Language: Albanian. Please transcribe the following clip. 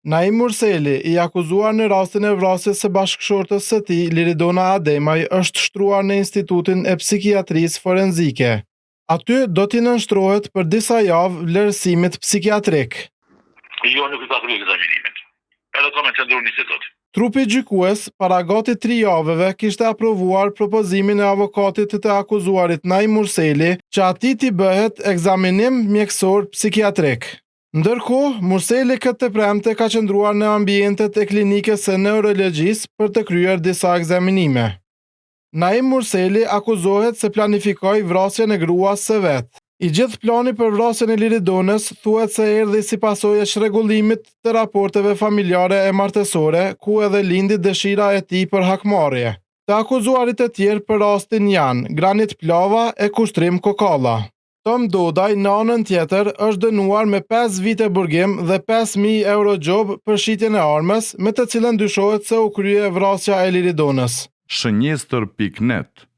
Naim Murseli, i akuzuar në rastin e vrasjes së bashkëshortës së tij, Liridona Ademaj, është shtruar në Institutin e Psikiatrisë Forenzike. Aty do t'i nënshtrohet për disa javë vlerësimit psikiatrik. Jo, nuk i ka kryer ekzaminimin. Edhe ka me qëndru një institut. Trupi gjykues, para gati 3 javëve, kishte aprovuar propozimin e avokatit të akuzuarit Naim Murseli që atij t'i bëhet ekzaminim mjekësor psikiatrik. Ndërkohë, Murseli këtë premte ka qëndruar në ambientet e klinikës së neurologjisë për të kryer disa ekzaminime. Naim Murseli akuzohet se planifikoi vrasjen e gruas së vet. I gjithë plani për vrasjen e Liridonës thuhet se erdhi si pasojë e çrregullimit të raporteve familjare e martësore, ku edhe lindi dëshira e tij për hakmarrje. Të akuzuarit e tjerë për rastin janë Granit Plava e Kushtrim Kokalla. Tom Dodaj, në anën tjetër, është dënuar me 5 vite burgim dhe 5.000 euro gjob për shitjen e armës, me të cilën dyshohet se u krye vrasja e Liridonës. Shënjestër.net